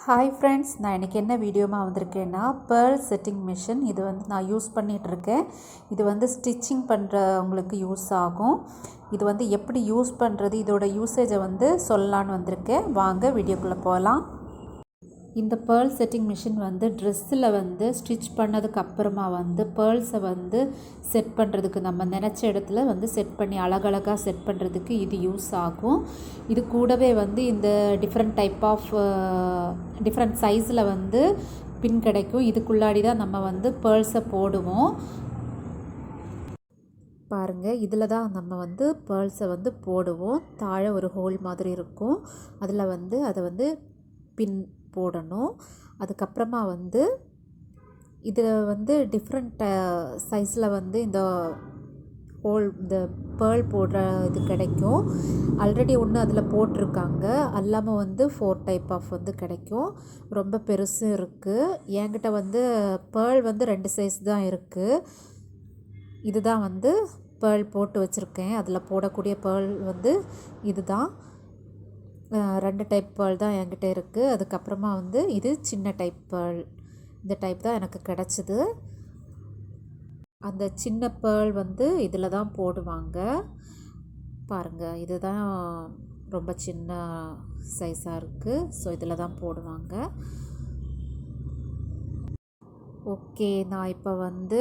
Hi friends, நான் இன்றைக்கி என்ன வீடியோமா வந்திருக்கேன்னா பேர்ல் செட்டிங் மிஷின். இது வந்து நான் யூஸ் பண்ணிகிட்ருக்கேன். இது வந்து ஸ்டிச்சிங் பண்ணுறவங்களுக்கு யூஸ் ஆகும். இது வந்து எப்படி யூஸ் பண்ணுறது, இதோட யூசேஜை வந்து சொல்லலான்னு வந்திருக்கேன். வாங்க வீடியோக்குள்ளே போகலாம். இந்த பேர்ல் செட்டிங் மிஷின் வந்து ட்ரெஸ்ஸில் வந்து ஸ்டிச் பண்ணதுக்கு அப்புறமா வந்து பேர்ல்ஸை வந்து செட் பண்ணுறதுக்கு, நம்ம நினச்ச இடத்துல வந்து செட் பண்ணி அழகழகாக செட் பண்ணுறதுக்கு இது யூஸ் ஆகும். இது கூடவே வந்து இந்த டிஃப்ரெண்ட் சைஸில் வந்து பின் கிடைக்கும். இதுக்குள்ளாடி தான் நம்ம வந்து பேர்ல்ஸை போடுவோம். பாருங்கள், இதில் தான் நம்ம வந்து பேர்ல்ஸை வந்து போடுவோம். தாழ ஒரு ஹோல் மாதிரி இருக்கும். அதில் வந்து அதை வந்து பின் போடணும். அதுக்கப்புறமா வந்து இதில் வந்து டிஃப்ரெண்ட் சைஸில் வந்து இந்த பேர்ல் போடுற இது கிடைக்கும். ஆல்ரெடி ஒன்று அதில் போட்டிருக்காங்க. அல்லாமல் வந்து 4 டைப் ஆஃப் வந்து கிடைக்கும். ரொம்ப பெருசும் இருக்குது. என்கிட்ட வந்து பேர்ல் வந்து 2 சைஸ் தான் இருக்குது. இதுதான் வந்து பேர்ல் போட்டு வச்சுருக்கேன். அதில் போடக்கூடிய பேர்ல் வந்து இது தான். 2 டைப் பேர்ல் தான் என்கிட்ட இருக்குது. அதுக்கப்புறமா வந்து இது சின்ன டைப் பேர்ல். இந்த டைப் தான் எனக்கு கிடச்சிது. அந்த சின்ன பேர்ல் வந்து இதில் தான் போடுவாங்க. பாருங்கள், இதுதான் ரொம்ப சின்ன சைஸாக இருக்குது. ஸோ இதில் தான் போடுவாங்க. ஓகே, நான் இப்போ வந்து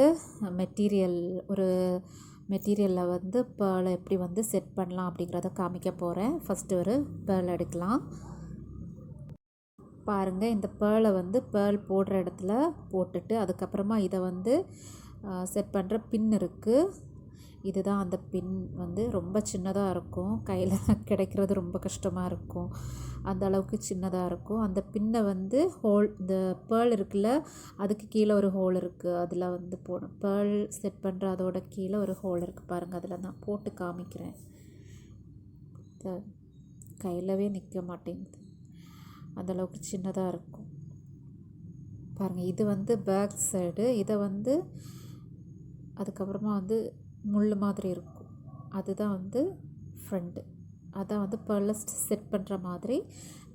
மெட்டீரியலில் வந்து பேர்லை எப்படி வந்து செட் பண்ணலாம் அப்படிங்கிறத காமிக்க போகிறேன். ஃபஸ்ட்டு ஒரு பேர்ல் எடுக்கலாம். பாருங்கள், இந்த பேர்லை வந்து பேர்ல் போடுற இடத்துல போட்டுட்டு அதுக்கப்புறமா இதை வந்து செட் பண்ணுற பின் இருக்குது. இதுதான் அந்த பின். வந்து ரொம்ப சின்னதாக இருக்கும். கையில் கிடைக்கிறது ரொம்ப கஷ்டமாக இருக்கும். அந்த அளவுக்கு சின்னதாக இருக்கும். அந்த பின்னை வந்து இந்த பேர்ல் இருக்குல்ல, அதுக்கு கீழே ஒரு ஹோல் இருக்குது. அதில் வந்து போடணும். பேர்ல் செட் பண்ணுற அதோட கீழே ஒரு ஹோல் இருக்குது. பாருங்கள், அதில் நான் போட்டு காமிக்கிறேன். கையிலவே நிற்க மாட்டேங்குது. அந்தளவுக்கு சின்னதாக இருக்கும். பாருங்கள், இது வந்து பேக் சைடு. இதை வந்து அதுக்கப்புறமா வந்து முள் மாதிரி இருக்கும். அதுதான் வந்து ஃப்ரண்ட்டு. அதான் வந்து பேர்ல் செட் பண்ணுற மாதிரி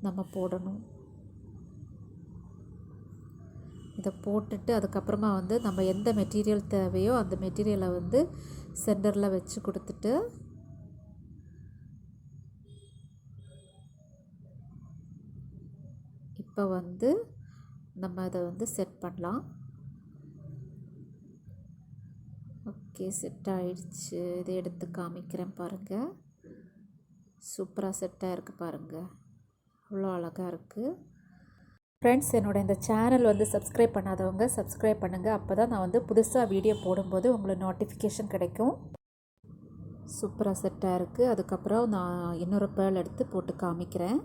நம்ம போடணும். இதை போட்டுட்டு அதுக்கப்புறமா வந்து நம்ம எந்த மெட்டீரியல் தேவையோ அந்த மெட்டீரியலை வந்து சென்டரில் வச்சு கொடுத்துட்டு இப்போ வந்து நம்ம அதை வந்து செட் பண்ணலாம். ஓகே, செட் ஆகிடுச்சு. இதை எடுத்து காமிக்கிறேன். பாருங்கள், சூப்பராக செட்டாக இருக்குது. பாருங்கள், அவ்வளோ அழகாக இருக்குது. ஃப்ரெண்ட்ஸ், என்னோடய இந்த சேனல் வந்து சப்ஸ்கிரைப் பண்ணாதவங்க சப்ஸ்கிரைப் பண்ணுங்கள். அப்போ தான் நான் வந்து புதுசாக வீடியோ போடும்போது உங்களுக்கு நோட்டிஃபிகேஷன் கிடைக்கும். சூப்பராக செட்டாக இருக்குது. அதுக்கப்புறம் நான் இன்னொரு பேர்ல் எடுத்து போட்டு காமிக்கிறேன்.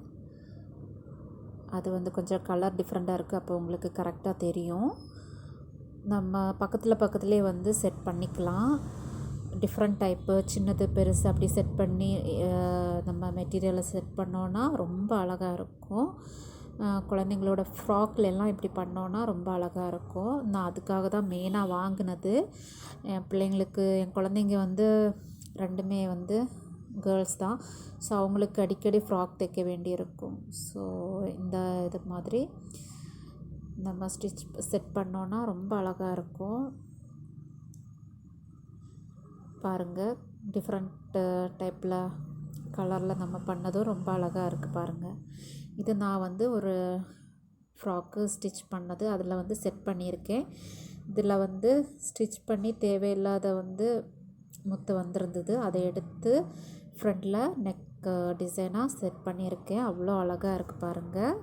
அது வந்து கொஞ்சம் கலர் டிஃப்ரெண்ட்டாக இருக்குது. அப்போ உங்களுக்கு கரெக்டாக தெரியும். நம்ம பக்கத்துலேயே வந்து செட் பண்ணிக்கலாம். டிஃப்ரெண்ட் டைப்பு, சின்னது பெருசு அப்படி செட் பண்ணி நம்ம மெட்டீரியலை செட் பண்ணோன்னா ரொம்ப அழகாக இருக்கும். குழந்தைங்களோட ஃப்ராக்லெல்லாம் இப்படி பண்ணோன்னா ரொம்ப அழகாக இருக்கும். நான் அதுக்காக தான் மெயினாக வாங்கினது. என் பிள்ளைங்களுக்கு, என் குழந்தைங்க வந்து 2மே வந்து கேர்ள்ஸ் தான். ஸோ அவங்களுக்கு அடிக்கடி ஃப்ராக் தைக்க வேண்டியிருக்கும். ஸோ இந்த இது மாதிரி நம்ம செட் பண்ணோன்னா ரொம்ப அழகாக இருக்கும். பாருங்கள், டிஃப்ரெண்ட் டைப்பில் கலரில் நம்ம பண்ணதும் ரொம்ப அழகாக இருக்குது. பாருங்கள், இது நான் வந்து ஒரு ஃப்ராக்கு ஸ்டிச் பண்ணது. அதில் வந்து செட் பண்ணியிருக்கேன். இதில் வந்து ஸ்டிச் பண்ணி தேவையில்லாத வந்து முத்து வந்திருந்தது. அதை எடுத்து ஃப்ரண்டில் நெக் டிசைனாக செட் பண்ணியிருக்கேன். அவ்வளோ அழகாக இருக்குது. பாருங்கள்,